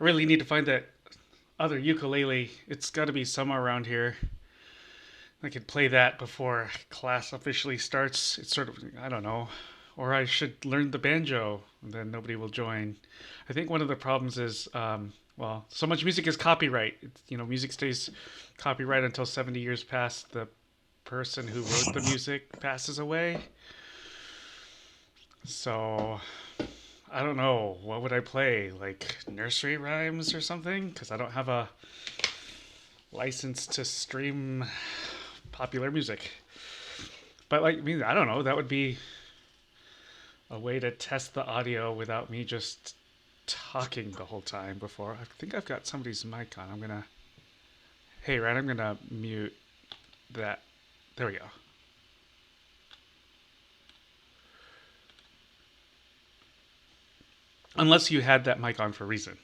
I really need to find that other ukulele. It's got to be somewhere around here. I could play that before class officially starts. It's sort of, I don't know. Or I should learn the banjo, and then nobody will join. I think one of the problems is, well, so much music is copyright. Music stays copyright until 70 years past the person who wrote the music passes away. So I don't know. What would I play? Like nursery rhymes or something? Because I don't have a license to stream popular music. But like, I mean, I don't know. That would be a way to test the audio without me just talking the whole time before. I think I've got somebody's mic on. Hey, Ryan, I'm gonna mute that. There we go. Unless you had that mic on for a reason.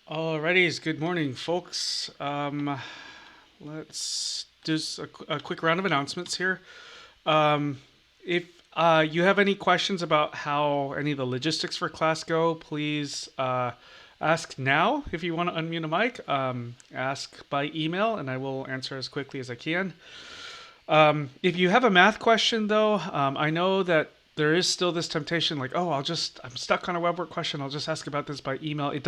Alrighty, good morning, folks. Let's do a quick round of announcements here. Um, if you have any questions about how any of the logistics for class go, please ask now. If you want to unmute a mic, ask by email, and I will answer as quickly as I can. If you have a math question, though, I know that there is still this temptation, like, oh, I'm stuck on a web work question. I'll just ask about this by email. It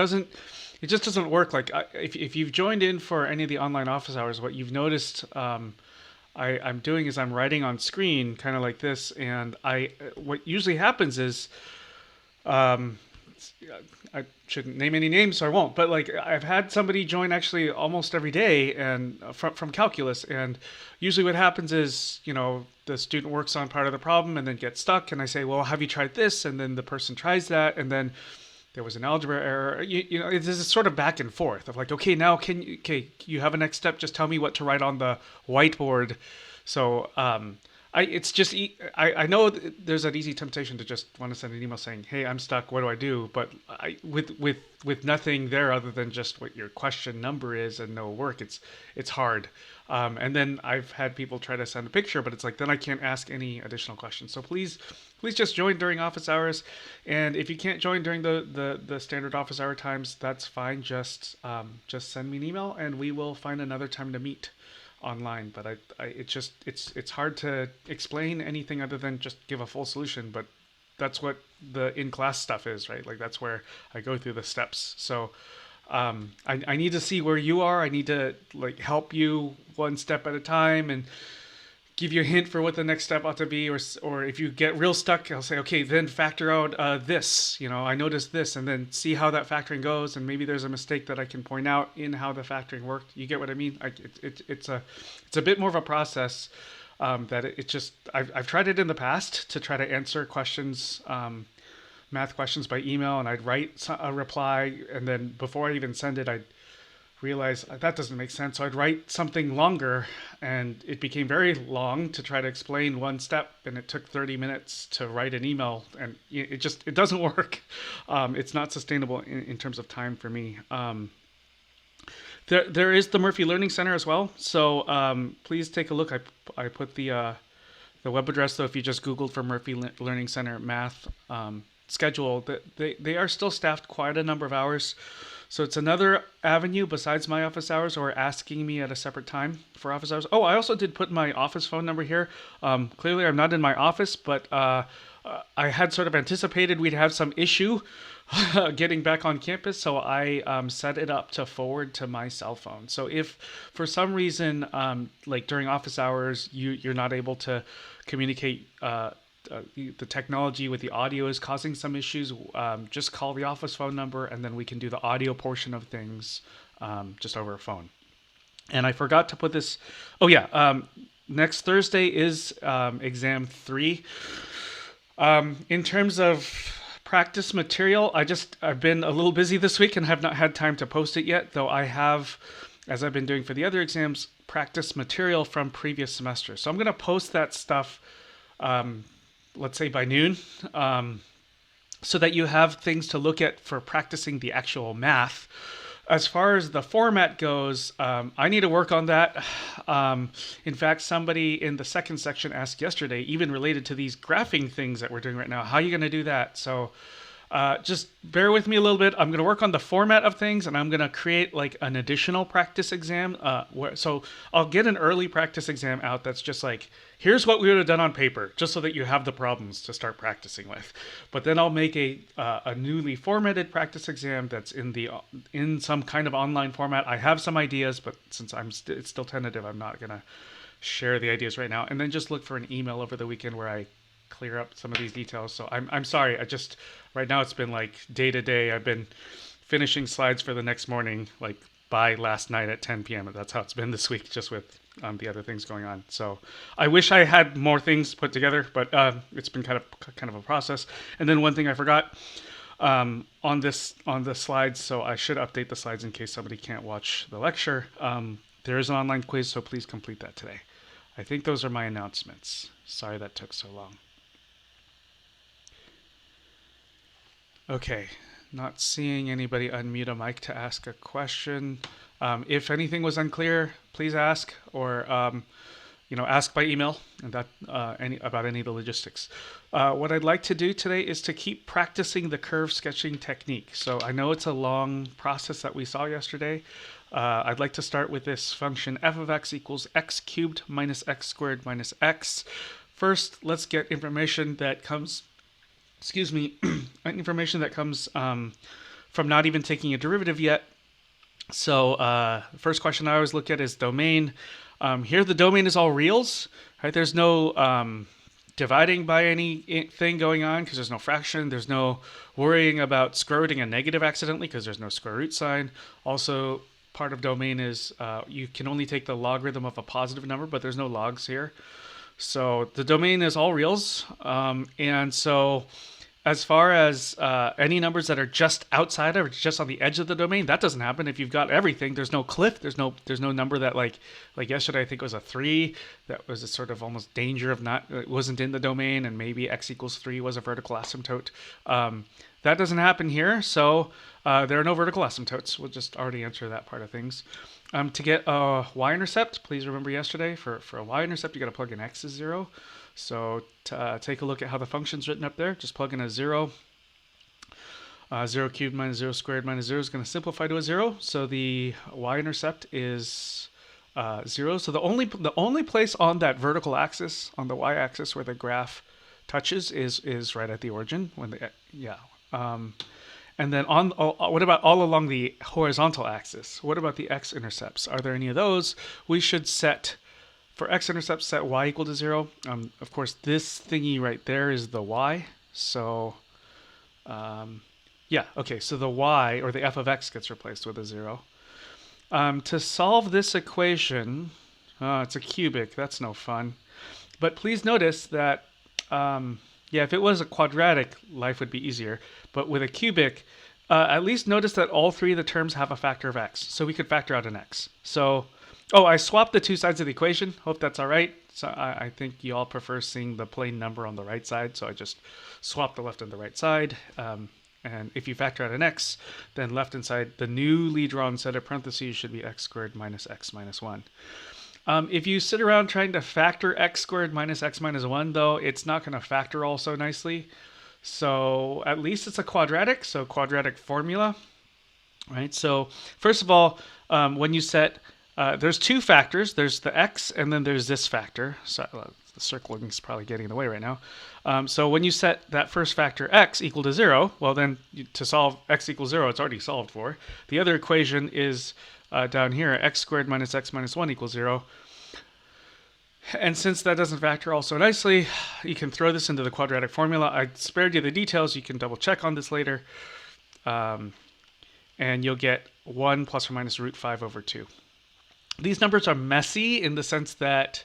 just doesn't work. Like, if you've joined in for any of the online office hours, what you've noticed, I'm doing is I'm writing on screen, kind of like this, and what usually happens is, um, I shouldn't name any names, so I won't. But like I've had somebody join actually almost every day, and from calculus, and usually what happens is the student works on part of the problem and then gets stuck, and I say, well, have you tried this? And then the person tries that, and then there was an algebra error. It's this sort of back and forth of like, okay, now you have a next step? Just tell me what to write on the whiteboard. So it's just I know there's that easy temptation to just want to send an email saying, "Hey, I'm stuck. What do I do?" But with nothing there other than just what your question number is and no work, it's hard. And then I've had people try to send a picture, but it's like then I can't ask any additional questions. So please just join during office hours, and if you can't join during the standard office hour times, that's fine. Just send me an email, and we will find another time to meet online. But it's hard to explain anything other than just give a full solution. But that's what the in class stuff is, right? Like that's where I go through the steps. So I need to see where you are. I need to like help you one step at a time and give you a hint for what the next step ought to be, or if you get real stuck, I'll say, okay, then factor out this. I noticed this, and then see how that factoring goes, and maybe there's a mistake that I can point out in how the factoring worked. You get what I mean? It's a bit more of a process that it just I've tried it in the past to try to answer questions math questions by email, and I'd write a reply, and then before I even send it, I'd realize that doesn't make sense. So I'd write something longer, and it became very long to try to explain one step, and it took 30 minutes to write an email, and it doesn't work. It's not sustainable in terms of time for me. There is the Murphy Learning Center as well. So please take a look. I put the web address, though, if you just Googled for Murphy Learning Center math schedule, they are still staffed quite a number of hours. So it's another avenue besides my office hours or asking me at a separate time for office hours. Oh, I also did put my office phone number here. Clearly, I'm not in my office, but I had sort of anticipated we'd have some issue getting back on campus, so I set it up to forward to my cell phone. So if for some reason, like during office hours, you're not able to communicate, the technology with the audio is causing some issues, just call the office phone number, and then we can do the audio portion of things just over a phone. And I forgot to put this. Oh yeah, next Thursday is exam 3. In terms of practice material, I've been a little busy this week and have not had time to post it yet, though I have, as I've been doing for the other exams, practice material from previous semesters. So I'm going to post that stuff, let's say by noon, so that you have things to look at for practicing the actual math. As far as the format goes, I need to work on that. In fact, somebody in the second section asked yesterday, even related to these graphing things that we're doing right now, how are you going to do that? So just bear with me a little bit. I'm going to work on the format of things, and I'm going to create like an additional practice exam. So I'll get an early practice exam out that's just like, here's what we would have done on paper, just so that you have the problems to start practicing with. But then I'll make a newly formatted practice exam that's in some kind of online format. I have some ideas, but since it's still tentative, I'm not going to share the ideas right now. And then just look for an email over the weekend where I clear up some of these details. So I'm sorry. Right now it's been like day to day. I've been finishing slides for the next morning, like by last night at 10 p.m. That's how it's been this week, just with the other things going on. So I wish I had more things put together, but it's been kind of a process. And then one thing I forgot on the slides, so I should update the slides in case somebody can't watch the lecture. There is an online quiz, so please complete that today. I think those are my announcements. Sorry that took so long. Okay, not seeing anybody unmute a mic to ask a question. If anything was unclear, please ask, or ask by email and about any of the logistics. What I'd like to do today is to keep practicing the curve sketching technique. So I know it's a long process that we saw yesterday. I'd like to start with this function f of x equals x cubed minus x squared minus x. First, let's get information that comes information that comes from not even taking a derivative yet. So the first question I always look at is domain. Here the domain is all reals, right? There's no dividing by anything going on because there's no fraction. There's no worrying about square rooting a negative accidentally because there's no square root sign. Also, part of domain is you can only take the logarithm of a positive number, but there's no logs here. So the domain is all reals. And so as far as any numbers that are just outside or just on the edge of the domain, that doesn't happen. If you've got everything, there's no cliff. There's no number that like yesterday I think it was a 3 that was a sort of almost danger of it wasn't in the domain, and maybe x equals 3 was a vertical asymptote. That doesn't happen here, so there are no vertical asymptotes. We'll just already answer that part of things. To get a y-intercept, please remember yesterday, for a y-intercept, you got to plug in x is 0. So take a look at how the function's written up there. Just plug in a 0. 0 cubed minus 0 squared minus 0 is going to simplify to a 0. So the y-intercept is 0. So the only place on that vertical axis, on the y-axis, where the graph touches is right at the origin. And then what about all along the horizontal axis? What about the x-intercepts? Are there any of those? We should set, for x-intercepts, set y equal to 0. Of course, this thingy right there is the y. So, so the y, or the f of x, gets replaced with a 0. To solve this equation, it's a cubic. That's no fun. But please notice that, Yeah, if it was a quadratic, life would be easier. But with a cubic, at least notice that all three of the terms have a factor of x. So we could factor out an x. So, oh, I swapped the two sides of the equation. Hope that's all right. So I think you all prefer seeing the plain number on the right side. So I just swapped the left and the right side. And if you factor out an x, then left inside the newly drawn set of parentheses should be x squared minus x minus 1. If you sit around trying to factor x squared minus x minus 1, though, it's not going to factor all so nicely. So at least it's a quadratic, so quadratic formula, right? So first of all, when you set, there's two factors. There's the x, and then there's this factor. So the circling is probably getting in the way right now. So when you set that first factor x equal to 0, well then to solve x equals 0, it's already solved for. The other equation is down here, x squared minus x minus 1 equals 0. And since that doesn't factor all so nicely, you can throw this into the quadratic formula. I spared you the details. You can double check on this later. And you'll get 1 plus or minus root 5 over 2. These numbers are messy in the sense that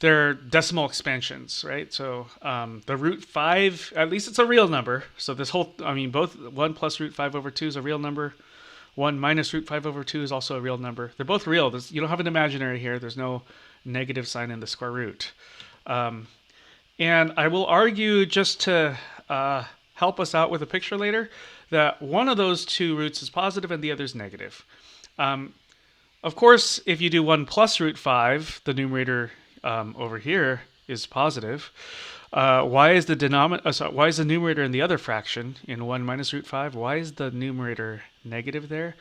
they're decimal expansions, right? So the root 5, at least it's a real number. So this whole, both 1 plus root 5 over 2 is a real number. 1 minus root 5 over 2 is also a real number. They're both real. You don't have an imaginary here. There's no negative sign in the square root. And I will argue, just to help us out with a picture later, that one of those two roots is positive and the other is negative. Of course, if you do 1 plus root 5, the numerator over here is positive. Why is the numerator in the other fraction in 1 minus root 5? Why is the numerator negative there?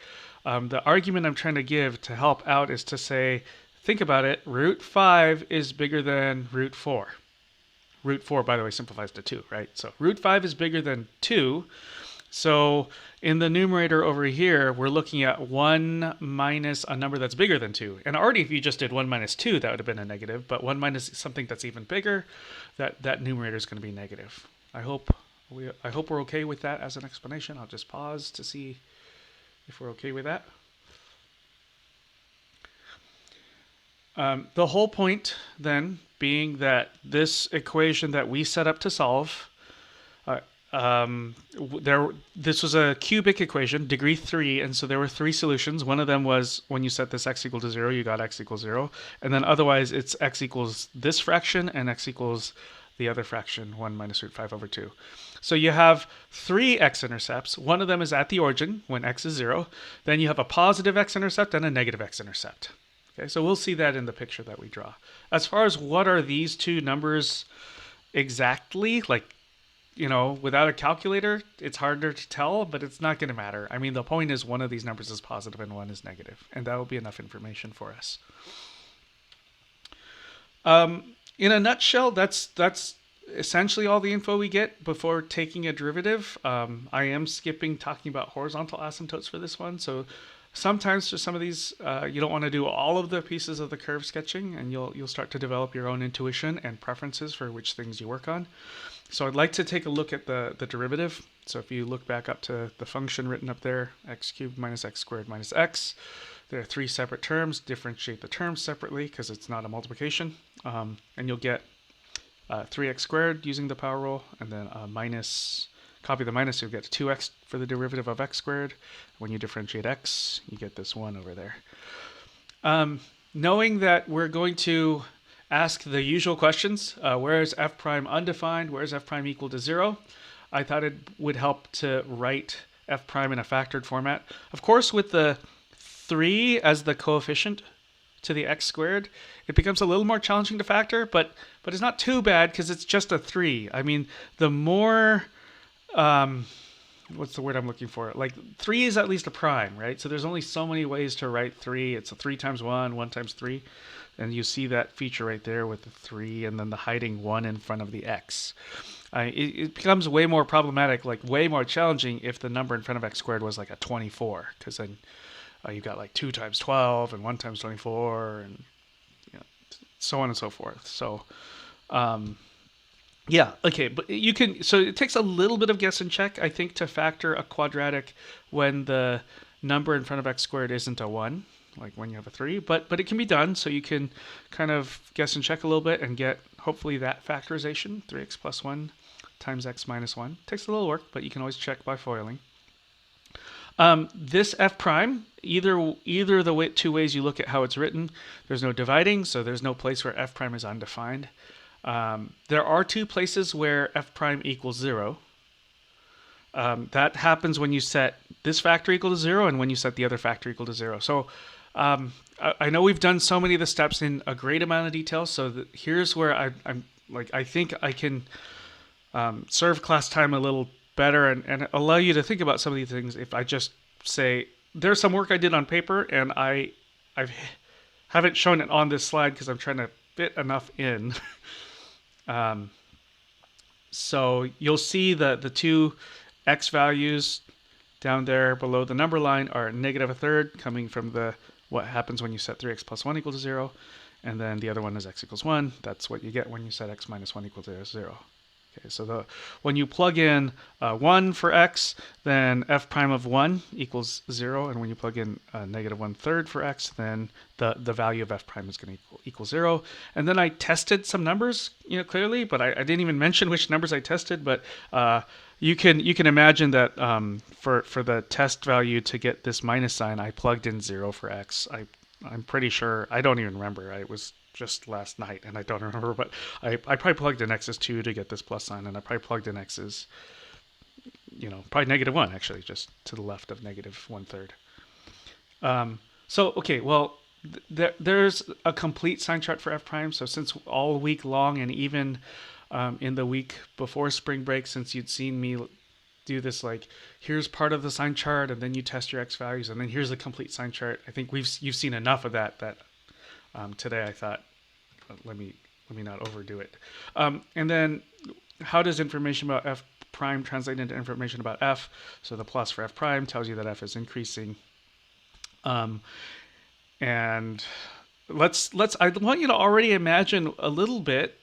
The argument I'm trying to give to help out is to say, think about it, root 5 is bigger than root 4. Root 4, by the way, simplifies to 2, right? So root 5 is bigger than 2. So in the numerator over here, we're looking at 1 minus a number that's bigger than 2. And already if you just did 1 minus 2, that would have been a negative. But 1 minus something that's even bigger, that numerator is going to be negative. I hope we're okay with that as an explanation. I'll just pause to see if we're okay with that. The whole point then being that this equation that we set up to solve, this was a cubic equation, degree 3, and so there were 3 solutions. One of them was when you set this x equal to 0, you got x equals 0, and then otherwise it's x equals this fraction and x equals the other fraction, 1 minus root 5 over 2. So you have 3 x-intercepts. One of them is at the origin when x is 0. Then you have a positive x-intercept and a negative x-intercept. Okay, so we'll see that in the picture that we draw. As far as what are these two numbers exactly, like, without a calculator, it's harder to tell, but it's not going to matter. I mean, the point is one of these numbers is positive and one is negative, and that will be enough information for us. In a nutshell, that's essentially all the info we get before taking a derivative. I am skipping talking about horizontal asymptotes for this one, so sometimes for some of these, you don't want to do all of the pieces of the curve sketching, and you'll start to develop your own intuition and preferences for which things you work on. So I'd like to take a look at the derivative. So if you look back up to the function written up there, x cubed minus x squared minus x, there are 3 separate terms. Differentiate the terms separately because it's not a multiplication. And you'll get 3x squared using the power rule, and then minus, copy the minus, you'll get 2x for the derivative of x squared. When you differentiate x, you get this 1 over there. Knowing that we're going to ask the usual questions, where is f prime undefined, where is f prime equal to 0, I thought it would help to write f prime in a factored format. Of course, with the 3 as the coefficient to the x squared, it becomes a little more challenging to factor, but it's not too bad because it's just a 3. I mean, the more, what's the word I'm looking for? Like 3 is at least a prime, right? So there's only so many ways to write 3. It's a 3 times 1, 1 times 3. And you see that feature right there with the 3 and then the hiding 1 in front of the x. It becomes way more problematic, like way more challenging if the number in front of x squared was like a 24, because then you've got like 2 times 12 and 1 times 24 and so on and so forth. So yeah, okay, but you can, so it takes a little bit of guess and check, I think, to factor a quadratic when the number in front of x squared isn't a 1, like when you have a 3, but it can be done, so you can kind of guess and check a little bit and get hopefully that factorization, 3x plus 1 times x minus 1. Takes a little work, but you can always check by foiling. This f prime, either the two ways you look at how it's written, there's no dividing, so there's no place where f prime is undefined. There are two places where f prime equals 0. That happens when you set this factor equal to 0 and when you set the other factor equal to 0. So I know we've done so many of the steps in a great amount of detail, so here's where I think I can serve class time a little better and allow you to think about some of these things if I just say, there's some work I did on paper and I haven't shown it on this slide because I'm trying to fit enough in. So you'll see that the two x values down there below the number line are negative a third, coming from what happens when you set 3x plus 1 equal to 0. And then the other one is x equals 1. That's what you get when you set x minus 1 equal to 0. Okay, so when you plug in 1 for x, then f prime of 1 equals 0. And when you plug in negative 1/3 for x, then the value of f prime is going to equal 0. And then I tested some numbers, clearly, but I didn't even mention which numbers I tested. But you can imagine that for the test value to get this minus sign, I plugged in 0 for x. I'm pretty sure, I don't even remember. It was just last night and I don't remember, but I probably plugged in x's 2 to get this plus sign, and I probably plugged in x's, probably negative 1 actually, just to the left of negative 1/3. So, okay, well, there's a complete sign chart for f prime. So since all week long and even in the week before spring break, since you'd seen me do this, like, here's part of the sign chart and then you test your x values and then here's the complete sign chart. I think you've seen enough of that today I thought, let me not overdo it. And then how does information about f prime translate into information about f? So the plus for f prime tells you that f is increasing. And I want you to already imagine a little bit,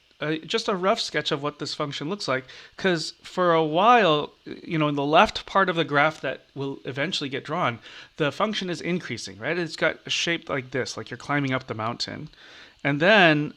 just a rough sketch of what this function looks like, because for a while, in the left part of the graph that will eventually get drawn, the function is increasing, right? It's got a shape like this, like you're climbing up the mountain. And then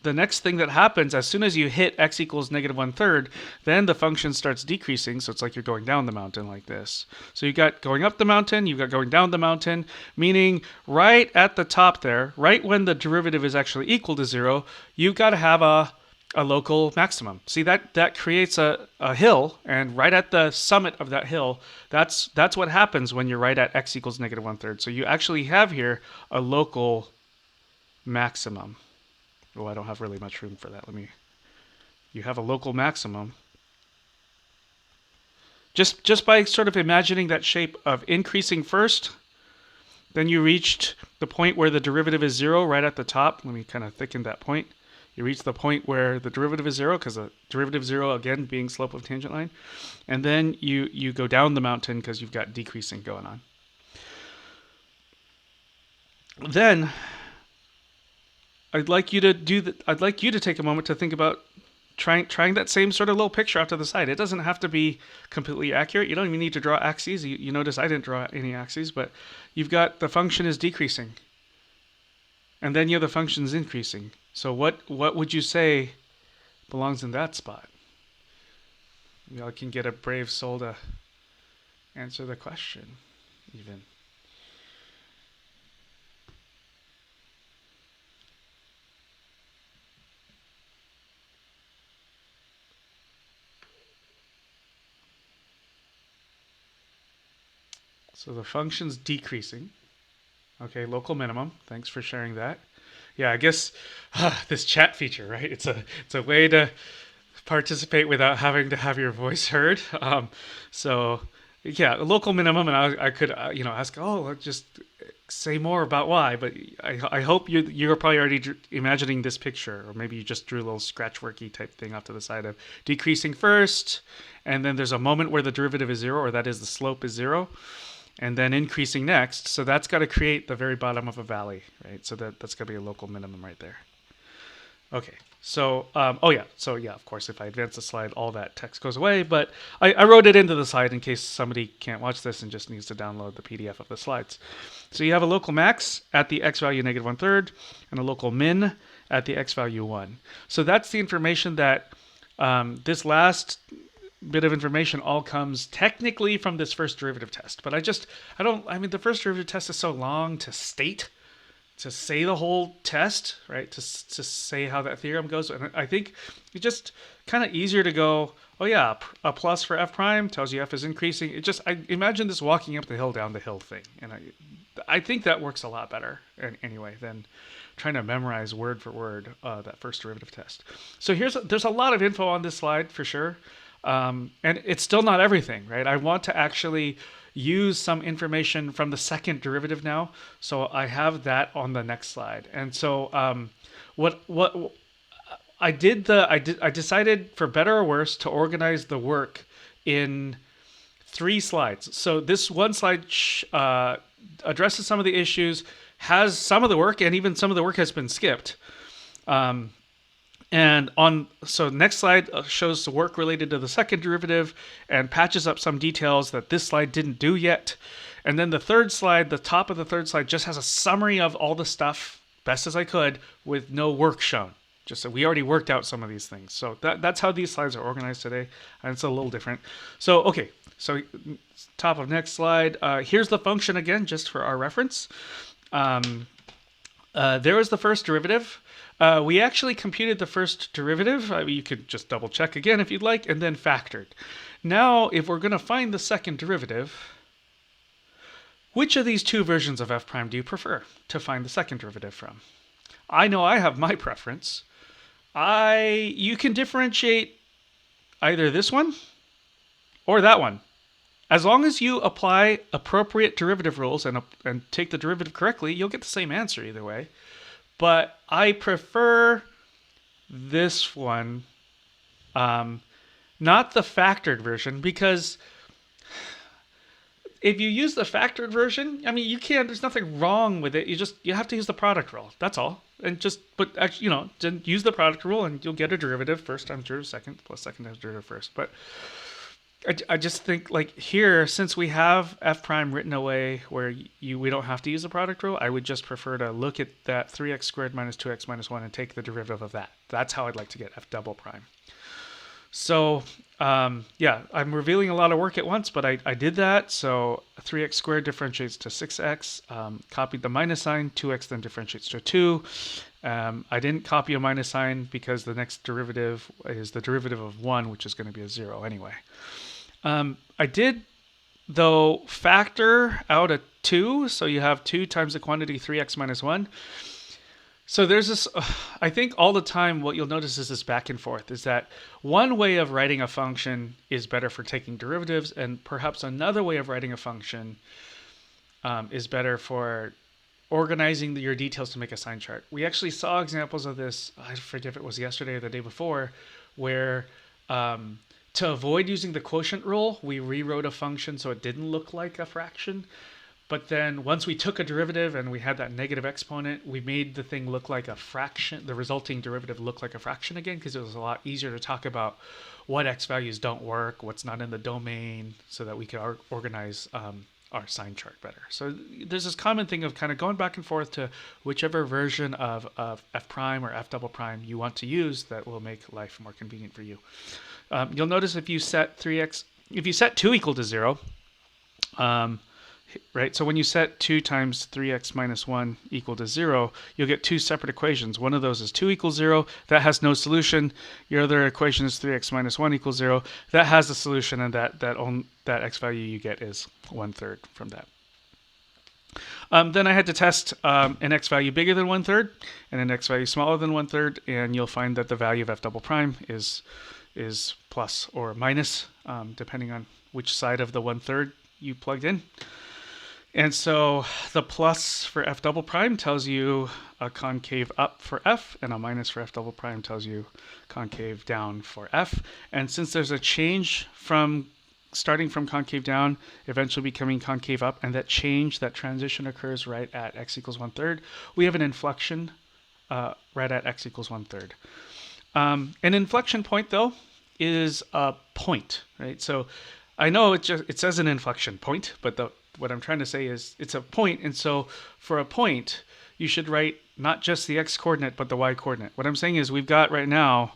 the next thing that happens, as soon as you hit x equals negative 1/3, then the function starts decreasing. So it's like you're going down the mountain like this. So you got going up the mountain, you've got going down the mountain, meaning right at the top there, right when the derivative is actually equal to 0, you've got to have a local maximum. See, that creates a hill, and right at the summit of that hill, that's what happens when you're right at x equals negative 1/3. So you actually have here a local maximum. Oh, I don't have really much room for that. You have a local maximum. Just by sort of imagining that shape of increasing first, then you reached the point where the derivative is 0 right at the top. Let me kind of thicken that point. You reach the point where the derivative is 0, because the derivative 0, again, being slope of tangent line. And then you go down the mountain because you've got decreasing going on. Then I'd like you to take a moment to think about trying that same sort of little picture out to the side. It doesn't have to be completely accurate. You don't even need to draw axes. You notice I didn't draw any axes, but you've got the function is decreasing. And then you have the function's increasing. So what would you say belongs in that spot? I can get a brave soul to answer the question, even. So the function's decreasing. Okay, local minimum. Thanks for sharing that. Yeah, I guess this chat feature, right? It's a way to participate without having to have your voice heard. So yeah, a local minimum, and I could ask, just say more about why. But I hope you're probably already imagining this picture, or maybe you just drew a little scratchworky type thing off to the side of decreasing first, and then there's a moment where the derivative is 0, or that is the slope is 0. And then increasing next, so that's got to create the very bottom of a valley, right? So that's got to be a local minimum right there. Okay, so, of course, if I advance the slide, all that text goes away, but I wrote it into the slide in case somebody can't watch this and just needs to download the PDF of the slides. So you have a local max at the x value negative 1/3, and a local min at the x value 1. So that's the information that this last bit of information all comes technically from this first derivative test. But I mean, the first derivative test is so long to state, to say the whole test, right? To say how that theorem goes. And I think it's just kind of easier to go, oh yeah, a plus for f prime tells you f is increasing. I imagine this walking up the hill, down the hill thing. And I think that works a lot better anyway than trying to memorize word for word that first derivative test. So there's a lot of info on this slide for sure. And it's still not everything, right? I want to actually use some information from the second derivative now. So I have that on the next slide. And so what I decided, for better or worse, to organize the work in 3 slides. So this one slide addresses some of the issues, has some of the work, and even some of the work has been skipped. So next slide shows the work related to the second derivative and patches up some details that this slide didn't do yet. And then the third slide, the top of the third slide, just has a summary of all the stuff, best as I could, with no work shown. Just so we already worked out some of these things. So that's how these slides are organized today. And it's a little different. So, okay. So top of next slide. Here's the function again, just for our reference. There was the first derivative. We actually computed the first derivative. You could just double check again if you'd like, and then factored. Now, if we're going to find the second derivative, which of these 2 versions of f prime do you prefer to find the second derivative from? I know I have my preference. You can differentiate either this one or that one. As long as you apply appropriate derivative rules and take the derivative correctly, you'll get the same answer either way. But I prefer this one, not the factored version, because if you use the factored version, I mean, there's nothing wrong with it. You have to use the product rule. That's all. And then use the product rule and you'll get a derivative first times derivative second plus second times derivative first. But I just think, like, here, since we have f prime written away where we don't have to use the product rule, I would just prefer to look at that 3x squared minus 2x minus 1 and take the derivative of that. That's how I'd like to get f double prime. So, yeah, I'm revealing a lot of work at once, but I did that. So 3x squared differentiates to 6x, copied the minus sign, 2x then differentiates to 2. I didn't copy a minus sign because the next derivative is the derivative of 1, which is going to be a 0 anyway. I did, though, factor out a 2, so you have 2 times the quantity 3x minus 1. So there's this, I think all the time what you'll notice is this back and forth, is that one way of writing a function is better for taking derivatives, and perhaps another way of writing a function is better for organizing your details to make a sign chart. We actually saw examples of this, I forget if it was yesterday or the day before, where to avoid using the quotient rule, we rewrote a function so it didn't look like a fraction. But then once we took a derivative and we had that negative exponent, we made the thing look like a fraction, the resulting derivative look like a fraction again, because it was a lot easier to talk about what x values don't work, what's not in the domain, so that we could organize our sign chart better. So there's this common thing of kind of going back and forth to whichever version of f prime or f double prime you want to use that will make life more convenient for you. You'll notice if you set 2 equal to 0, right? So when you set 2 times 3x minus 1 equal to 0, you'll get 2 separate equations. One of those is 2 equals 0. That has no solution. Your other equation is 3x minus 1 equals 0. That has a solution, and that x value you get is 1/3 from that. Then I had to test an x value bigger than 1/3 and an x value smaller than 1/3, and you'll find that the value of f double prime is plus or minus, depending on which side of the 1/3 you plugged in. And so the plus for f double prime tells you a concave up for f, and a minus for f double prime tells you concave down for f. And since there's a change from starting from concave down, eventually becoming concave up, and that transition occurs right at x equals 1/3, we have an inflection right at x equals 1/3. An inflection point, though, is a point, right? So I know it says an inflection point, but what I'm trying to say is it's a point, and so for a point, you should write not just the x coordinate, but the y coordinate. What I'm saying is we've got right now,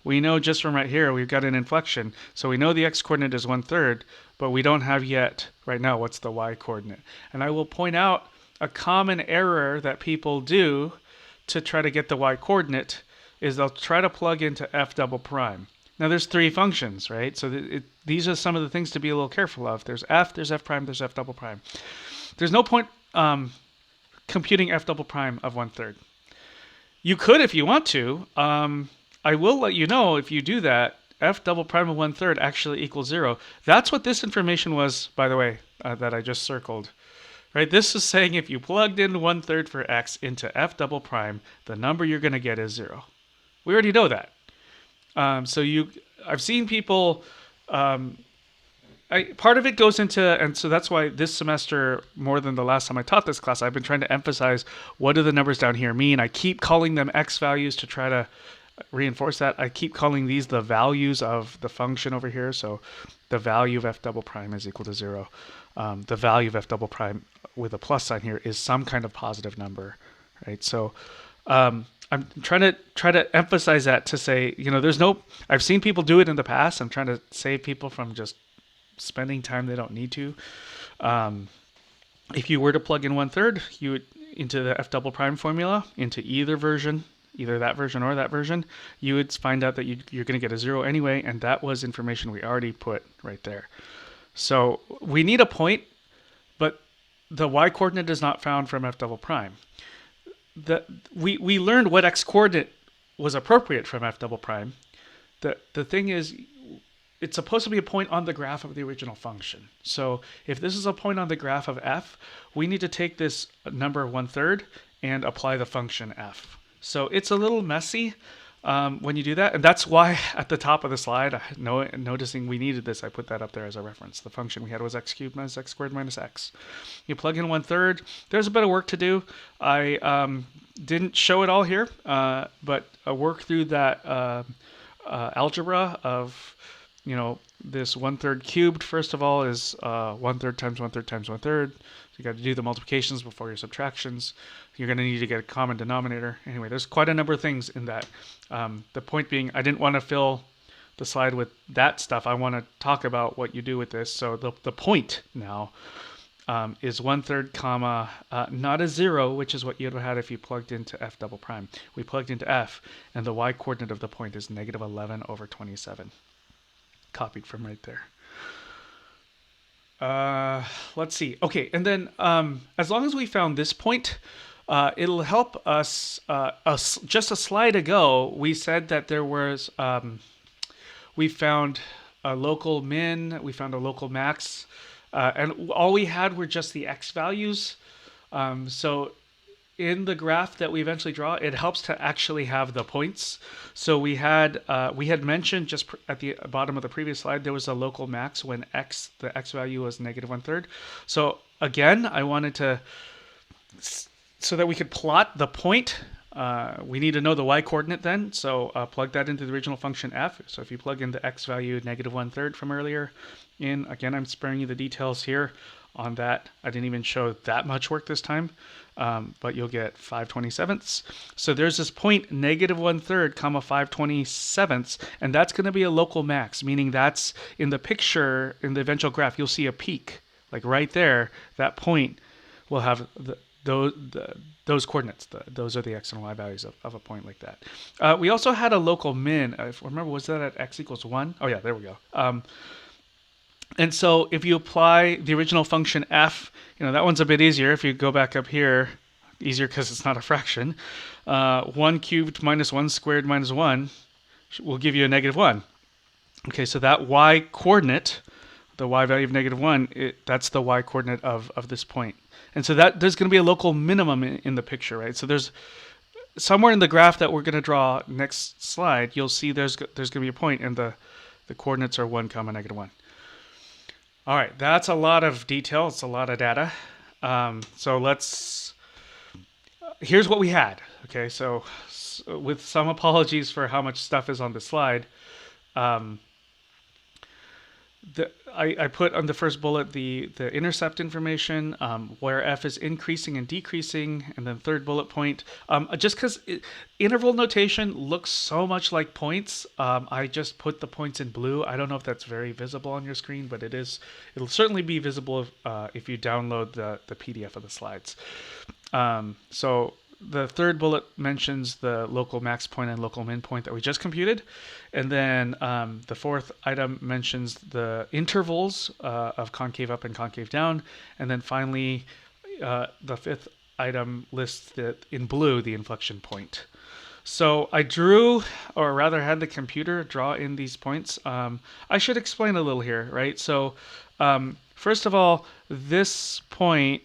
we know just from right here, we've got an inflection. So we know the x coordinate is 1/3, but we don't have yet right now what's the y coordinate. And I will point out a common error that people do to try to get the y coordinate is they'll try to plug into f double prime. Now there's three functions, right? So these are some of the things to be a little careful of. There's f prime, there's f double prime. There's no point computing f double prime of 1/3. You could if you want to. I will let you know if you do that, f double prime of 1/3 actually equals 0. That's what this information was, by the way, that I just circled. Right? This is saying if you plugged in 1/3 for x into f double prime, the number you're going to get is 0. We already know that. I've seen people, part of it goes into, and so that's why this semester, more than the last time I taught this class, I've been trying to emphasize what do the numbers down here mean. I keep calling them x values to try to reinforce that. I keep calling these the values of the function over here. So the value of f double prime is equal to 0. The value of f double prime with a plus sign here is some kind of positive number, right? So I'm trying to emphasize that to say, I've seen people do it in the past. I'm trying to save people from just spending time they don't need to. If you were to plug in 1/3, you would into the f double prime formula, into either version, either that version or that version, you would find out that you're going to get a 0 anyway, and that was information we already put right there. So we need a point, but the y coordinate is not found from f double prime. We learned what x coordinate was appropriate from f double prime. The thing is, it's supposed to be a point on the graph of the original function. So if this is a point on the graph of f, we need to take this number 1/3 and apply the function f. So it's a little messy when you do that. And that's why at the top of the slide, noticing we needed this, I put that up there as a reference. The function we had was x cubed minus x squared minus x. You plug in 1/3. There's a bit of work to do. I didn't show it all here, but I worked through that algebra of, this 1/3 cubed, first of all, is 1/3 times 1/3 times 1/3. So you got to do the multiplications before your subtractions. You're going to need to get a common denominator. Anyway, there's quite a number of things in that. The point being, I didn't want to fill the slide with that stuff. I want to talk about what you do with this. So the point now is 1/3 comma, not a 0, which is what you'd have had if you plugged into f double prime. We plugged into f, and the y coordinate of the point is negative 11 over 27. Copied from right there. Let's see. Okay, and then as long as we found this point, it'll help us. Just a slide ago, we said that there was, we found a local min, we found a local max, and all we had were just the x values. So in the graph that we eventually draw, it helps to actually have the points. So we had mentioned just at the bottom of the previous slide, there was a local max when the x value was negative 1/3. So again, I wanted to, so that we could plot the point, we need to know the y coordinate then. So plug that into the original function f. So if you plug in the x value negative 1/3 from earlier in, again, I'm sparing you the details here on that. I didn't even show that much work this time. But you'll get 5/27. So there's this point negative 1/3 comma 5/27, and that's going to be a local max, meaning that's in the picture, in the eventual graph, you'll see a peak, like right there. That point will have those coordinates. Those are the x and y values of a point like that. We also had a local min. If remember, was that at x equals 1? Oh yeah, there we go. And so if you apply the original function f, that one's a bit easier. If you go back up here, easier because it's not a fraction. 1 cubed minus 1 squared minus 1 will give you a negative 1. Okay, so that y coordinate, the y value of negative 1, that's the y coordinate of this point. And so there's going to be a local minimum in the picture, right? So there's somewhere in the graph that we're going to draw next slide, you'll see there's going to be a point, and the coordinates are 1 comma negative 1. All right, that's a lot of detail. It's a lot of data. So here's what we had. Okay, so with some apologies for how much stuff is on the slide, I put on the first bullet the intercept information, where f is increasing and decreasing, and then third bullet point. Just because interval notation looks so much like points, I just put the points in blue. I don't know if that's very visible on your screen, but it is. It'll certainly be visible if you download the PDF of the slides. So the third bullet mentions the local max point and local min point that we just computed. And then the fourth item mentions the intervals of concave up and concave down. And then finally, the fifth item lists in blue the inflection point. So I drew, or rather had the computer draw in these points. I should explain a little here, right? So first of all, this point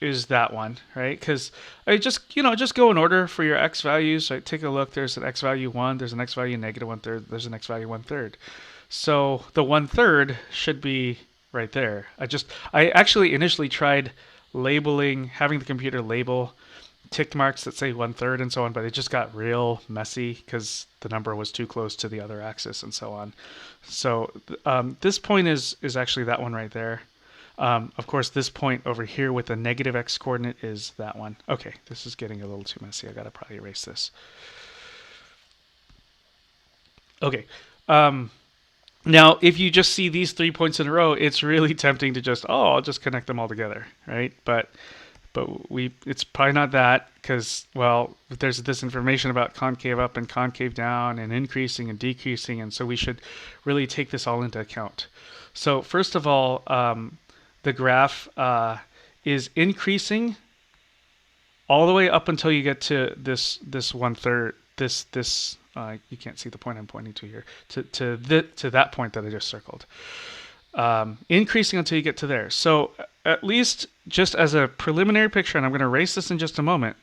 is that one, right? Because I just go in order for your x values. So I take a look. There's an x value 1. There's an x value negative 1/3. There's an x value 1/3. So the 1/3 should be right there. I actually initially tried having the computer label tick marks that say 1/3 and so on, but it just got real messy because the number was too close to the other axis and so on. So this point is actually that one right there. Of course, this point over here with the negative x coordinate is that one. Okay, this is getting a little too messy. I gotta probably erase this. Okay. Now, if you just see these 3 points in a row, it's really tempting to I'll just connect them all together, right? But it's probably not that because, well, there's this information about concave up and concave down and increasing and decreasing, and so we should really take this all into account. So first of all, the graph is increasing all the way up until you get to this 1/3. You can't see the point I'm pointing to here. To that point that I just circled. Increasing until you get to there. So at least just as a preliminary picture, and I'm going to erase this in just a moment,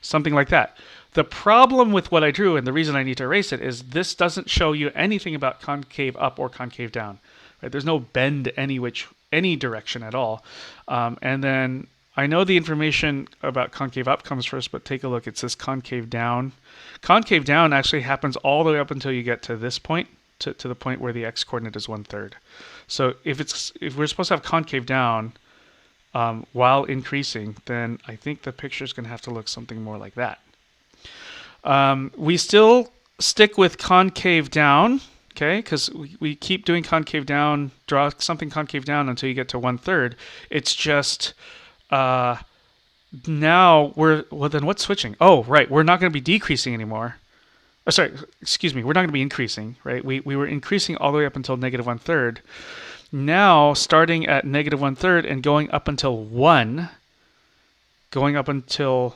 something like that. The problem with what I drew, and the reason I need to erase it, is this doesn't show you anything about concave up or concave down. Right? There's no bend any direction at all. And then I know the information about concave up comes first, but take a look. It says concave down. Concave down actually happens all the way up until you get to this point, to the point where the x coordinate is 1/3. So if we're supposed to have concave down while increasing, then I think the picture is going to have to look something more like that. We still stick with concave down. Okay, because we keep doing concave down, draw something concave down until you get to 1/3. It's just now then what's switching? Oh, right, we're not going to be decreasing anymore. Oh, sorry, excuse me, we're not going to be increasing, right? We were increasing all the way up until negative 1/3. Now, starting at negative 1/3 and going up until 1, going up until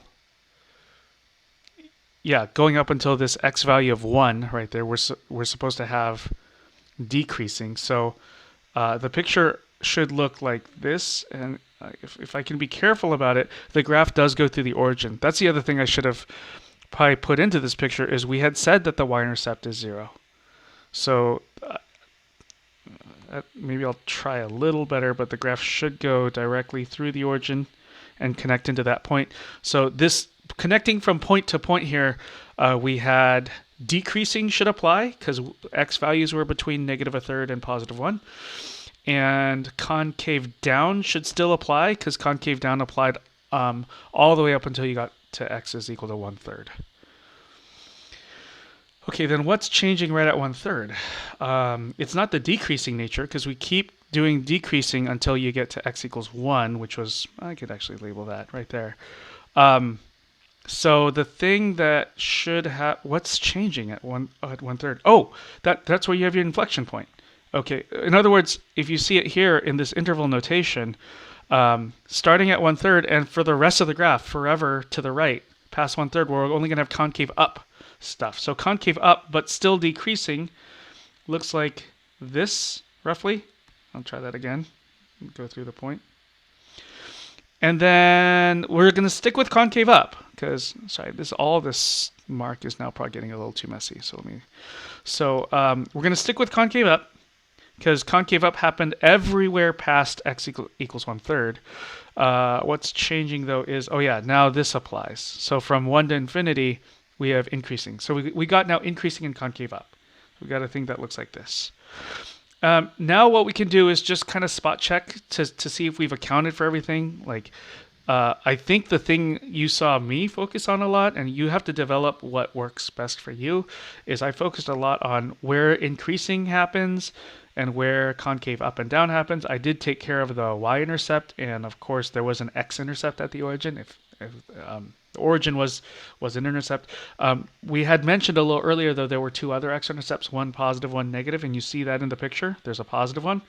this x value of 1 right there, we're supposed to have decreasing. So the picture should look like this. And if I can be careful about it, the graph does go through the origin. That's the other thing I should have probably put into this picture is we had said that the y-intercept is 0. So maybe I'll try a little better, but the graph should go directly through the origin and connect into that point. So this connecting from point to point here, we had decreasing should apply because x values were between negative 1/3 and positive 1. And concave down should still apply because concave down applied all the way up until you got to x is equal to 1/3. Okay, then what's changing right at 1/3? It's not the decreasing nature because we keep doing decreasing until you get to x equals 1, which was, I could actually label that right there. So the thing that should have, what's changing at 1/3? Oh, that's where you have your inflection point. Okay, in other words, if you see it here in this interval notation, starting at 1/3 and for the rest of the graph, forever to the right, past 1/3, we're only going to have concave up stuff. So concave up, but still decreasing, looks like this, roughly. I'll try that again. Go through the point. And then we're going to stick with concave up because, sorry, all this mark is now probably getting a little too messy. So we're going to stick with concave up because concave up happened everywhere past x equals 1/3. What's changing though is, oh yeah, now this applies. So from 1 to infinity, we have increasing. So we got now increasing and concave up. We got a thing that looks like this. Now what we can do is just kind of spot check to see if we've accounted for everything. Like, I think the thing you saw me focus on a lot, and you have to develop what works best for you, is I focused a lot on where increasing happens and where concave up and down happens. I did take care of the y-intercept, and of course there was an x-intercept at the origin. If the origin was an intercept. We had mentioned a little earlier, though, there were two other x-intercepts, one positive, one negative, and you see that in the picture. There's a positive one,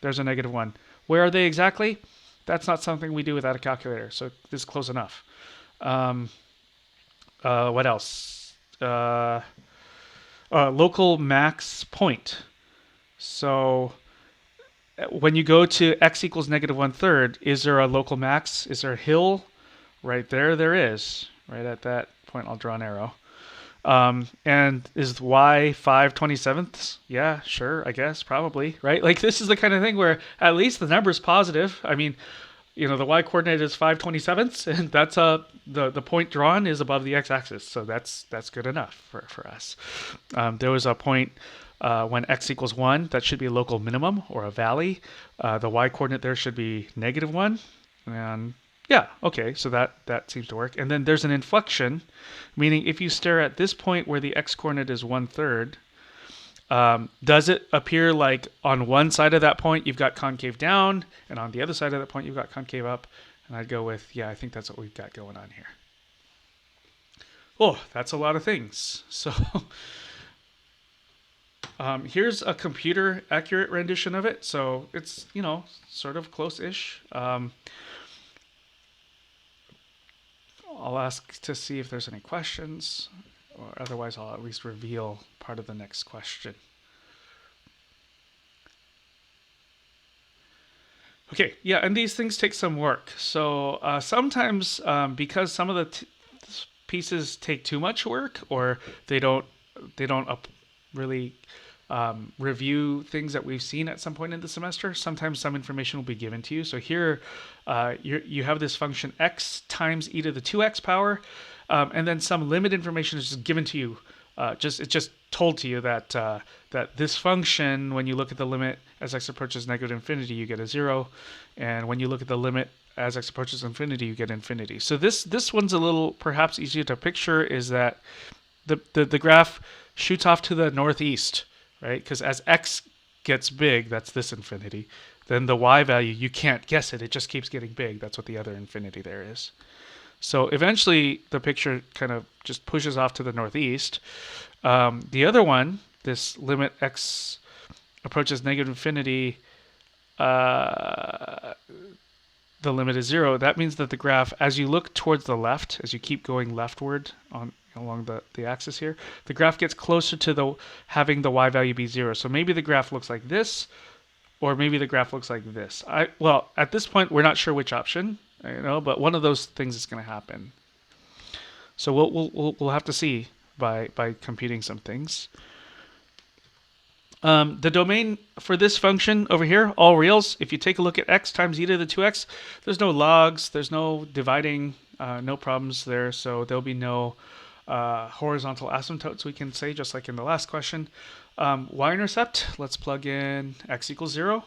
there's a negative one. Where are they exactly? That's not something we do without a calculator, so this is close enough. What else? Local max point. So when you go to x equals negative 1/3, is there a local max? Is there a hill? Right there, there is. Right at that point, I'll draw an arrow. And is y 5/27? Yeah, sure, I guess, probably, right? Like, this is the kind of thing where at least the number's positive. I mean, the y coordinate is 5/27, and that's the point drawn is above the x-axis, so that's good enough for us. There was a point when x equals 1, that should be a local minimum or a valley. The y coordinate there should be -1, and yeah, okay, so that seems to work. And then there's an inflection, meaning if you stare at this point where the x-coordinate is 1/3, does it appear like on one side of that point you've got concave down, and on the other side of that point you've got concave up? And I'd go with, yeah, I think that's what we've got going on here. Oh, that's a lot of things. So here's a computer accurate rendition of it. So it's, sort of close-ish. I'll ask to see if there's any questions, or otherwise I'll at least reveal part of the next question. Okay, yeah, and these things take some work. So sometimes because some of the pieces take too much work, or they don't really review things that we've seen at some point in the semester, sometimes some information will be given to you. So here you have this function x times e to the 2x power, and then some limit information is just given to you. It's just told to you that that this function, when you look at the limit as x approaches negative infinity, you get a 0, and when you look at the limit as x approaches infinity, you get infinity. So this one's a little perhaps easier to picture, is that the graph shoots off to the northeast, right? Because as x gets big, that's this infinity. Then the y value, you can't guess it. It just keeps getting big. That's what the other infinity there is. So eventually, the picture kind of just pushes off to the northeast. The other one, this limit x approaches negative infinity, the limit is 0. That means that the graph, as you look towards the left, as you keep going leftward along the axis here, the graph gets closer to having the y value be 0. So maybe the graph looks like this, or maybe the graph looks like this. Well, at this point, we're not sure which option, but one of those things is going to happen. So we'll have to see by computing some things. The domain for this function over here, all reals, if you take a look at x times e to the 2x, there's no logs, there's no dividing, no problems there, so there'll be no horizontal asymptotes, we can say, just like in the last question. Y-intercept, let's plug in x equals 0.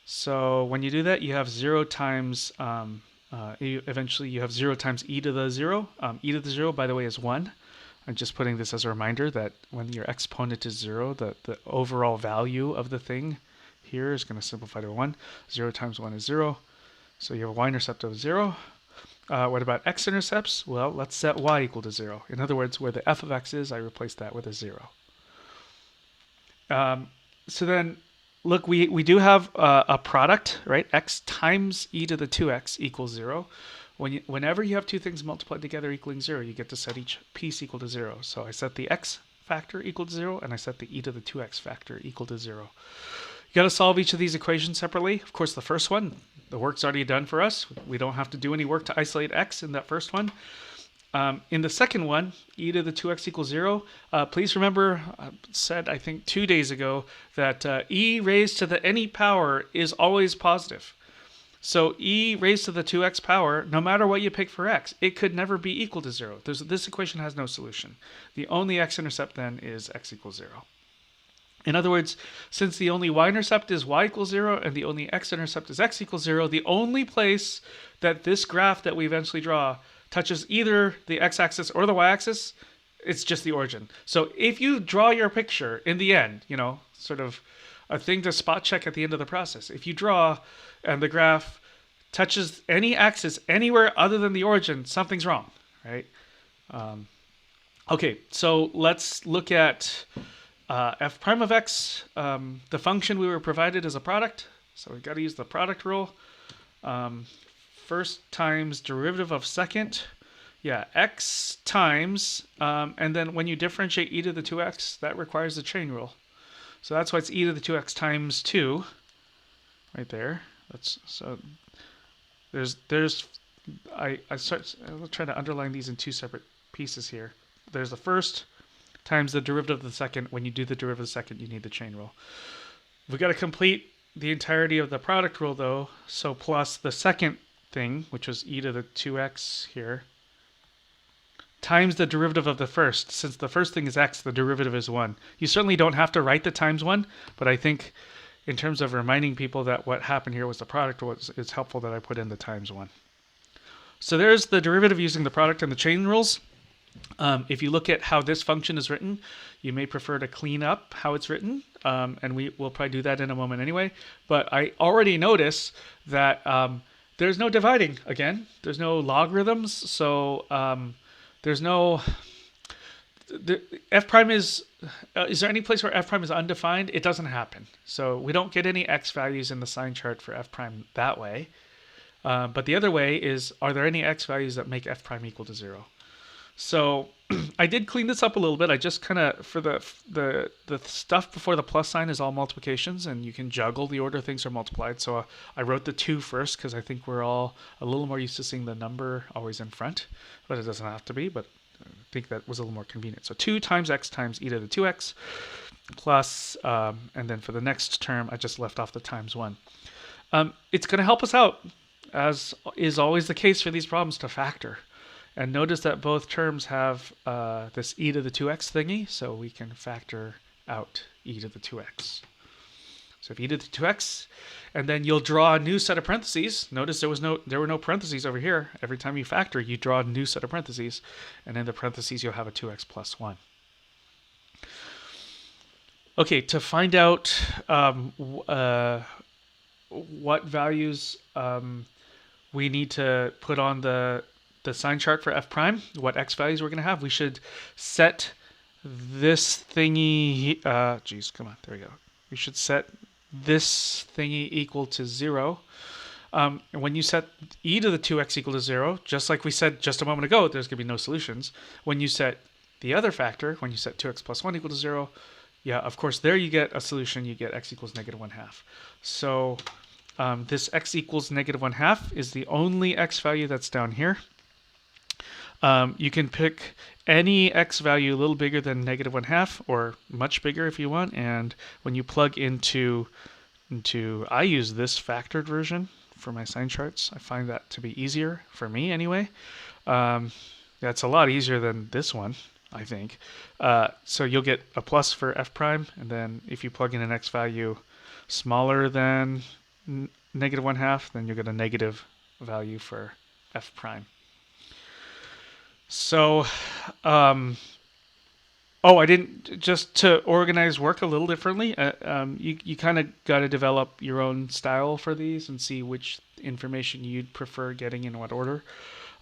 So when you do that, you have 0 times, eventually you have 0 times e to the 0. E to the 0, by the way, is 1. I'm just putting this as a reminder that when your exponent is 0, the overall value of the thing here is going to simplify to 1. 0 times 1 is 0. So you have a y-intercept of 0. What about x-intercepts? Well, let's set y equal to 0. In other words, where the f of x is, I replace that with a 0. So then, look, we do have a product, right? X times e to the 2x equals 0. Whenever you have two things multiplied together equaling 0, you get to set each piece equal to 0. So I set the x factor equal to 0, and I set the e to the 2x factor equal to 0. You got to solve each of these equations separately. Of course, the first one, the work's already done for us. We don't have to do any work to isolate x in that first one. In the second one, e to the 2x equals 0, please remember, I said, I think 2 days ago, that e raised to the any power is always positive. So e raised to the 2x power, no matter what you pick for x, it could never be equal to 0. This equation has no solution. The only x-intercept then is x equals 0. In other words, since the only y-intercept is y equals 0 and the only x-intercept is x equals 0, the only place that this graph that we eventually draw touches either the x-axis or the y-axis, it's just the origin. So if you draw your picture in the end, sort of a thing to spot check at the end of the process, if you draw and the graph touches any axis anywhere other than the origin, something's wrong, right? Okay, so let's look at f prime of x. The function we were provided is a product, so we've got to use the product rule. First times derivative of second, x times, and then when you differentiate e to the 2x, that requires the chain rule. So that's why it's e to the 2x times 2, right there. I'll try to underline these in two separate pieces here. There's the first times the derivative of the second. When you do the derivative of the second, you need the chain rule. We've got to complete the entirety of the product rule, though. So plus the second thing, which was e to the 2x here, times the derivative of the first. Since the first thing is x, the derivative is 1. You certainly don't have to write the times 1, but I think in terms of reminding people that what happened here was the product, it's helpful that I put in the times 1. So there's the derivative using the product and the chain rules. If you look at how this function is written, you may prefer to clean up how it's written, and we'll probably do that in a moment anyway. But I already notice that there's no dividing again. There's no logarithms, so there's no... f prime is there any place where f prime is undefined? It doesn't happen. So we don't get any x values in the sign chart for f prime that way. But the other way is, are there any x values that make f prime equal to 0? So I did clean this up a little bit. I just kind of, for the stuff before the plus sign is all multiplications, and you can juggle the order things are multiplied. So I wrote the 2 first because I think we're all a little more used to seeing the number always in front, but it doesn't have to be, but I think that was a little more convenient. So 2 times x times e to the 2x plus, and then for the next term, I just left off the times 1. It's going to help us out, as is always the case for these problems, to factor. And notice that both terms have this e to the 2x thingy, so we can factor out e to the 2x. So if e to the 2x, and then you'll draw a new set of parentheses. Notice there were no parentheses over here. Every time you factor, you draw a new set of parentheses, and in the parentheses you'll have a 2x plus 1. Okay, to find out what values we need to put on the sign chart for f prime, what x values we're going to have, we should set this thingy, there we go. We should set this thingy equal to 0. And when you set e to the 2x equal to 0, just like we said just a moment ago, there's going to be no solutions. When you set the other factor, when you set 2x plus 1 equal to 0, yeah, of course, there you get a solution. You get x equals negative 1/2. So this x equals negative 1/2 is the only x value that's down here. You can pick any x value a little bigger than negative 1/2 or much bigger if you want. And when you plug into I use this factored version for my sign charts. I find that to be easier for me anyway. That's a lot easier than this one, I think. So you'll get a plus for f prime. And then if you plug in an x value smaller than negative 1/2, then you'll get a negative value for f prime. So, I didn't, just to organize work a little differently, you kind of got to develop your own style for these and see which information you'd prefer getting in what order.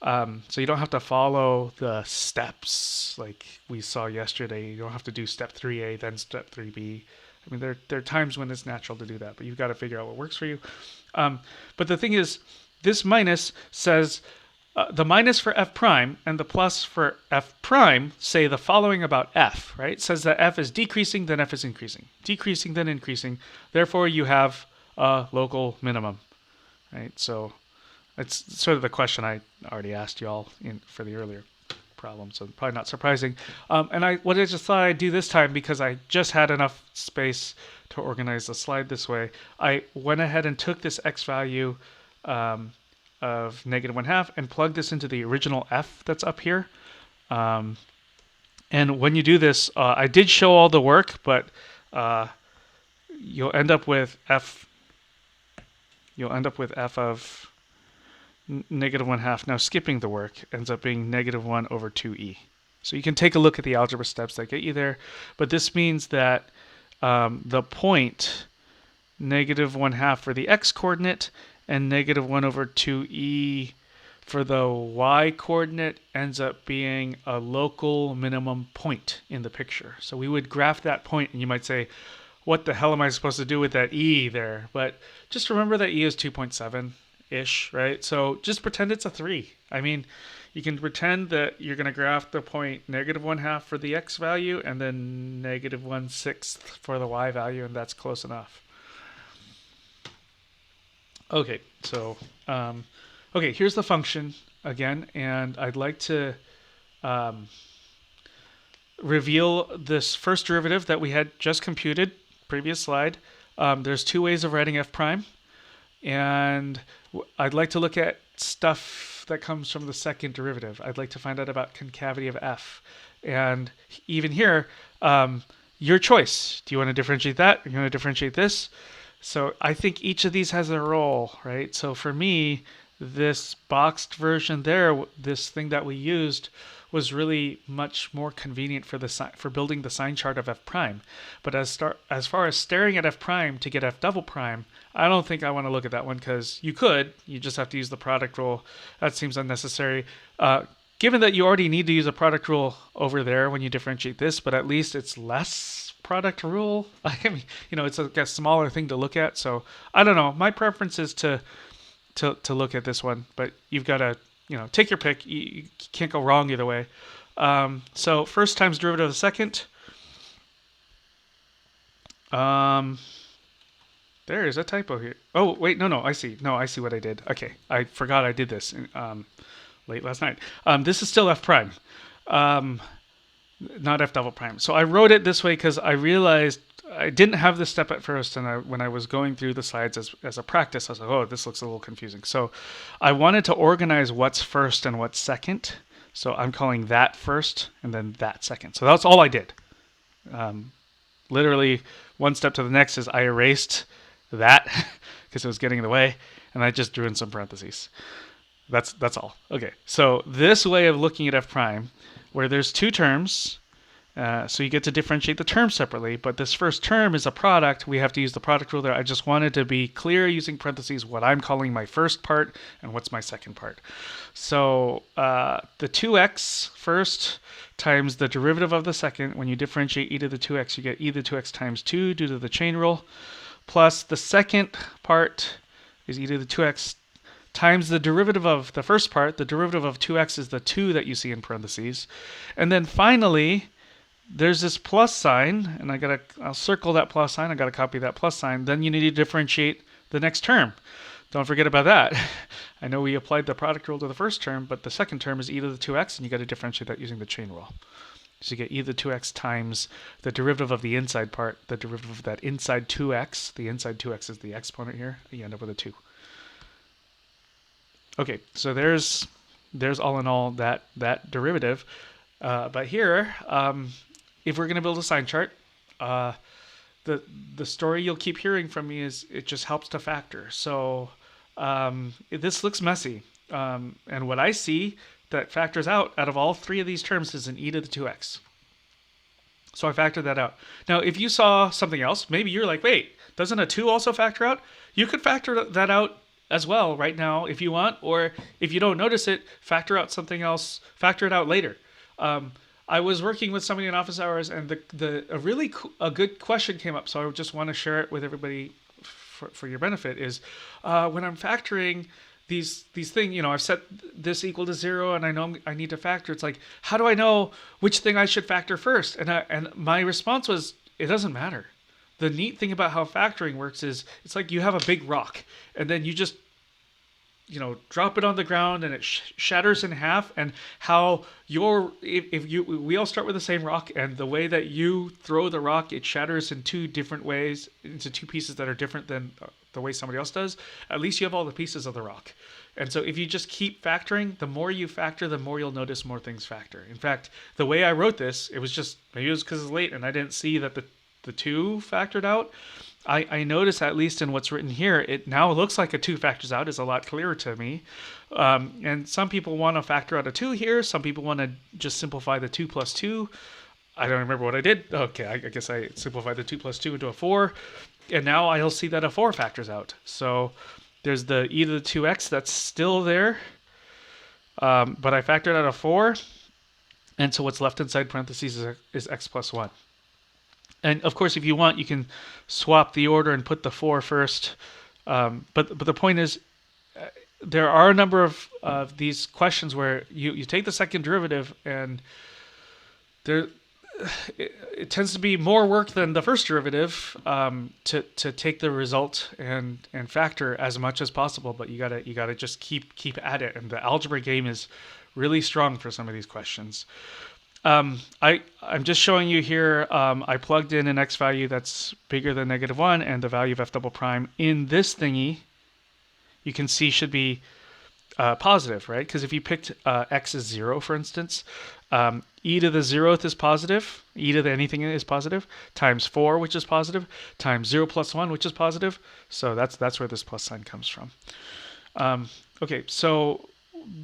So you don't have to follow the steps like we saw yesterday. You don't have to do step 3A, then step 3B. I mean, there are times when it's natural to do that, but you've got to figure out what works for you. But the thing is, this minus says, the minus for f prime and the plus for f prime say the following about f, right? It says that f is decreasing, then f is increasing. Decreasing, then increasing. Therefore, you have a local minimum, right? So it's sort of the question I already asked y'all for the earlier problem, so probably not surprising. And what I just thought I'd do this time, because I just had enough space to organize the slide this way, I went ahead and took this x value of negative 1/2 and plug this into the original f that's up here. And when you do this, I did show all the work, but uh, you'll end up with f. You'll end up with f of negative 1/2. Now skipping the work ends up being negative 1 over 2e. So you can take a look at the algebra steps that get you there, but this means that the point negative 1/2 for the x coordinate and negative 1 over 2e for the y coordinate ends up being a local minimum point in the picture. So we would graph that point, and you might say, what the hell am I supposed to do with that e there? But just remember that e is 2.7-ish, right? So just pretend it's a 3. I mean, you can pretend that you're going to graph the point negative 1/2 for the x value and then negative 1/6 for the y value, and that's close enough. Okay, so okay, here's the function again, and I'd like to reveal this first derivative that we had just computed, previous slide. There's two ways of writing f prime, and I'd like to look at stuff that comes from the second derivative. I'd like to find out about concavity of f, and even here, your choice. Do you want to differentiate that? Or you want to differentiate this? So I think each of these has a role, right? So for me, this boxed version there, this thing that we used, was really much more convenient for building the sign chart of f prime. But as far as staring at f prime to get f double prime, I don't think I want to look at that one, because you just have to use the product rule. That seems unnecessary. Given that you already need to use a product rule over there when you differentiate this, but at least it's less product rule. I mean, it's a smaller thing to look at. So I don't know. My preference is to look at this one, but you've got to, take your pick. You can't go wrong either way. So first times derivative of the second. There is a typo here. Oh, wait, no, I see. No, I see what I did. Okay, I forgot I did this late last night. This is still f prime. Not f double prime. So I wrote it this way because I realized I didn't have this step at first, and when I was going through the slides as a practice, I was like, oh, this looks a little confusing. So I wanted to organize what's first and what's second. So I'm calling that first and then that second. So that's all I did. Literally, one step to the next is I erased that because it was getting in the way, and I just drew in some parentheses. That's all. Okay, so this way of looking at f prime, where there's two terms, so you get to differentiate the terms separately, but this first term is a product. We have to use the product rule there. I just wanted to be clear using parentheses what I'm calling my first part and what's my second part. So the 2x first times the derivative of the second. When you differentiate e to the 2x, you get e to the 2x times 2 due to the chain rule, plus the second part is e to the 2x times the derivative of the first part. The derivative of 2x is the 2 that you see in parentheses. And then finally, there's this plus sign, and I'll circle that plus sign. I got to copy that plus sign. Then you need to differentiate the next term. Don't forget about that. I know we applied the product rule to the first term, but the second term is e to the 2x, and you got to differentiate that using the chain rule. So you get e to the 2x times the derivative of the inside part, the derivative of that inside 2x. The inside 2x is the exponent here. You end up with a 2. Okay, so there's all in all that derivative. But here, if we're going to build a sign chart, the story you'll keep hearing from me is it just helps to factor. So this looks messy. And what I see that factors out of all three of these terms is an e to the 2x. So I factored that out. Now, if you saw something else, maybe you're like, wait, doesn't a 2 also factor out? You could factor that out as well right now if you want, or if you don't notice it, factor out something else, factor it out later. I was working with somebody in office hours, and a good question came up, so I just want to share it with everybody for your benefit. Is when I'm factoring these things, I've set this equal to 0, and I know I need to factor. It's like, how do I know which thing I should factor first? And my response was, it doesn't matter. The neat thing about how factoring works is it's like you have a big rock, and then you just drop it on the ground and it shatters in half. And how we all start with the same rock, and the way that you throw the rock, it shatters in two different ways, into two pieces that are different than the way somebody else does. At least you have all the pieces of the rock. And so if you just keep factoring, the more you factor, the more you'll notice more things factor. In fact, the way I wrote this, maybe it was because it's late and I didn't see that the 2 factored out. I notice, at least in what's written here, it now looks like a 2 factors out is a lot clearer to me. And some people want to factor out a 2 here. Some people want to just simplify the 2 plus 2. I don't remember what I did. Okay, I guess I simplified the 2 plus 2 into a 4. And now I'll see that a 4 factors out. So there's the e to the 2x that's still there. But I factored out a 4. And so what's left inside parentheses is x plus 1. And of course, if you want, you can swap the order and put the 4 first. But the point is, there are a number of these questions where you take the second derivative, and it tends to be more work than the first derivative to take the result and factor as much as possible. But you gotta just keep at it. And the algebra game is really strong for some of these questions. I'm just showing you here, I plugged in an x value that's bigger than -1, and the value of f double prime in this thingy, you can see should be positive, right? Because if you picked x as 0, for instance, e to the 0th is positive, e to the anything is positive, times 4, which is positive, times 0 plus 1, which is positive. So that's where this plus sign comes from. Okay, so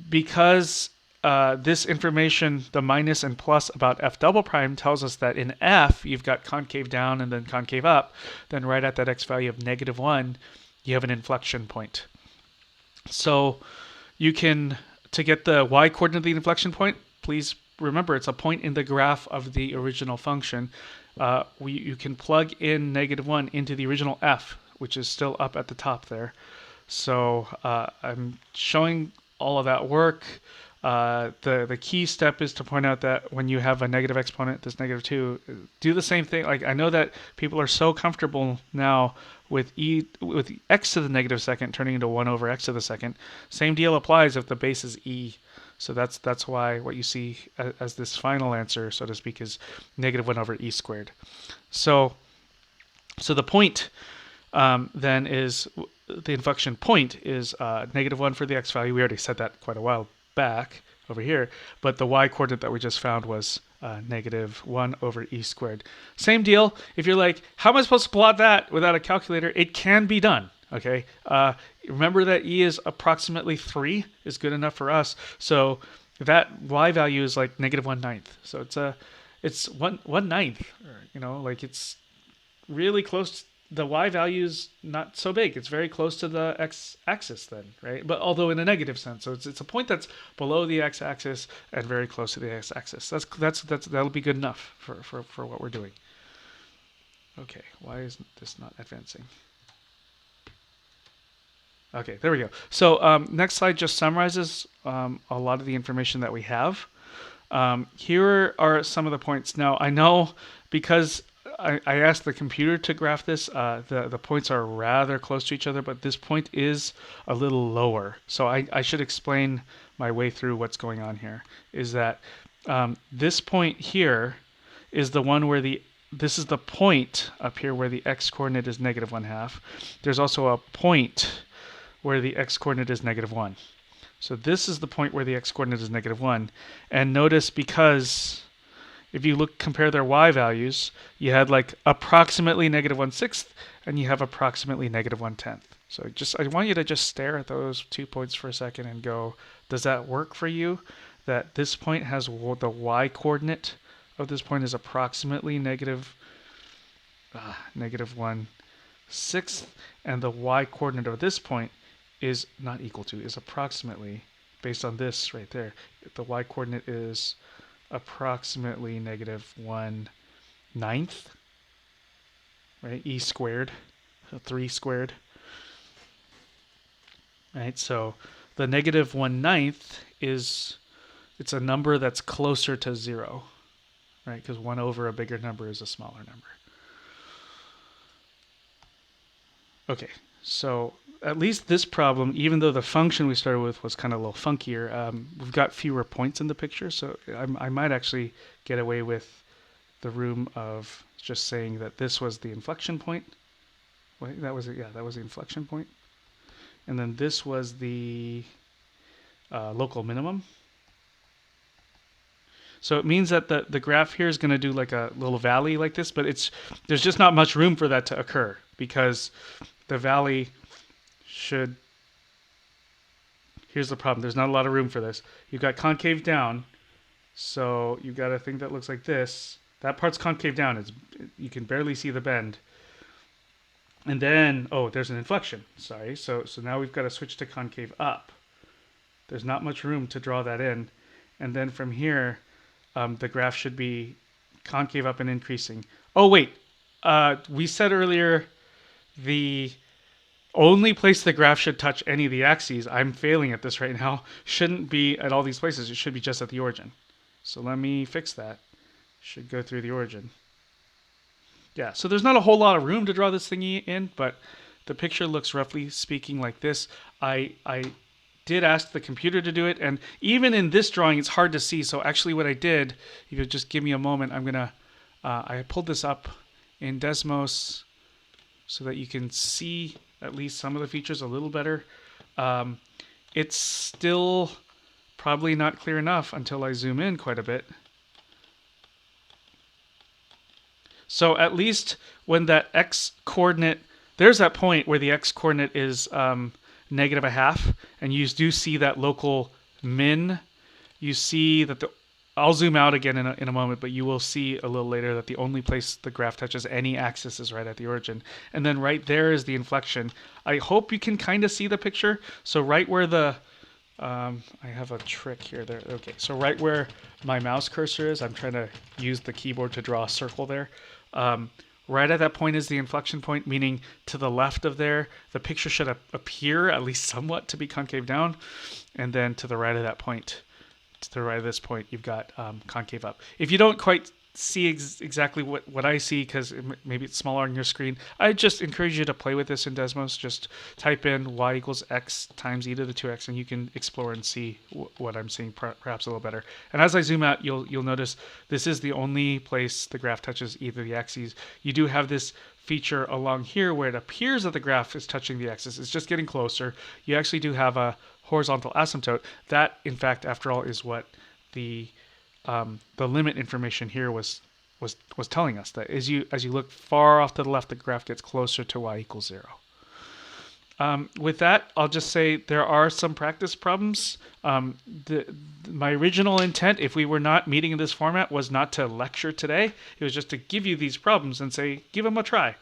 because this information, the minus and plus about f double prime, tells us that in f, you've got concave down and then concave up. Then right at that x value of -1, you have an inflection point. So you can, to get the y coordinate of the inflection point, please remember it's a point in the graph of the original function. You can plug in -1 into the original f, which is still up at the top there. So I'm showing all of that work. The key step is to point out that when you have a negative exponent, this -2, do the same thing. Like, I know that people are so comfortable now with x to the -2 turning into 1 over x to the second. Same deal applies if the base is e. So that's why what you see as this final answer, so to speak, is -1 over e squared. So the point then is, the inflection point is -1 for the x value. We already said that quite a while back over here, but the y coordinate that we just found was -1 over e squared. Same deal. If you're like, how am I supposed to plot that without a calculator? It can be done. Okay. Remember that e is approximately 3 is good enough for us. So that y value is like -1/9. So it's 1/9. Like it's really close. The y value is not so big. It's very close to the x-axis then, right? But although in a negative sense, so it's a point that's below the x-axis and very close to the x-axis. That'll be good enough for what we're doing. Okay, why is this not advancing? Okay, there we go. So next slide just summarizes a lot of the information that we have. Here are some of the points. Now I know because I asked the computer to graph this. The points are rather close to each other, but this point is a little lower. So I should explain my way through what's going on here. Is that this point here is the one where this is the point up here where the x coordinate is -1/2. There's also a point where the x coordinate is -1. So this is the point where the x coordinate is -1. And notice, because if you compare their y values, you had like approximately -1/6 and you have approximately -1/10. So I want you to just stare at those 2 points for a second and go, does that work for you? That this point has the y coordinate of this point is approximately -1/6, and the y coordinate of this point is not equal to, is approximately, based on this right there, the y coordinate is approximately -1/9, right? E squared, so 3 squared, right? So the -1/9 it's a number that's closer to 0, right? Because 1 over a bigger number is a smaller number. Okay, so at least this problem, even though the function we started with was kind of a little funkier, we've got fewer points in the picture, so I might actually get away with the room of just saying that this was the inflection point. Wait, that was it. Yeah, that was the inflection point, and then this was the local minimum. So it means that the graph here is going to do like a little valley like this, but there's just not much room for that to occur because the valley should, here's the problem. There's not a lot of room for this. You've got concave down, so you've got a thing that looks like this. That part's concave down. You can barely see the bend. And then, oh, there's an inflection. Sorry. So now we've got to switch to concave up. There's not much room to draw that in. And then from here, the graph should be concave up and increasing. Oh, wait. We said earlier the only place the graph should touch any of the axes, I'm failing at this right now, shouldn't be at all these places. It should be just at the origin. So let me fix that. Should go through the origin. Yeah, so there's not a whole lot of room to draw this thingy in, but the picture looks roughly speaking like this. I did ask the computer to do it, and even in this drawing, it's hard to see. So actually what I did, if you just give me a moment, I pulled this up in Desmos so that you can see at least some of the features a little better. It's still probably not clear enough until I zoom in quite a bit. So at least when that x coordinate, there's that point where the x coordinate is negative a half, and you do see that local min. You see that I'll zoom out again in a moment, but you will see a little later that the only place the graph touches any axis is right at the origin. And then right there is the inflection. I hope you can kind of see the picture. So right where I have a trick here. There. Okay, so right where my mouse cursor is, I'm trying to use the keyboard to draw a circle there. Right at that point is the inflection point, meaning to the left of there, the picture should appear at least somewhat to be concave down. And then to the right of that point, to the right of this point, you've got concave up. If you don't quite see exactly what I see, because maybe it's smaller on your screen, I just encourage you to play with this in Desmos. Just type in y equals x times e to the 2x, and you can explore and see what I'm seeing perhaps a little better. And as I zoom out, you'll notice this is the only place the graph touches either of the axes. You do have this feature along here where it appears that the graph is touching the axis. It's just getting closer. You actually do have a horizontal asymptote. That, in fact, after all, is what the limit information here was telling us, that as you look far off to the left, the graph gets closer to y equals 0. With that, I'll just say there are some practice problems. My original intent, if we were not meeting in this format, was not to lecture today. It was just to give you these problems and say, give them a try.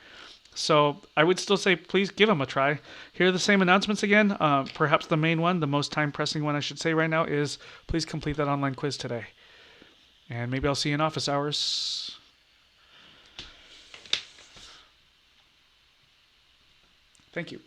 So I would still say, please give them a try. Here are the same announcements again. Perhaps the main one, the most time-pressing one I should say right now, is please complete that online quiz today. And maybe I'll see you in office hours. Thank you.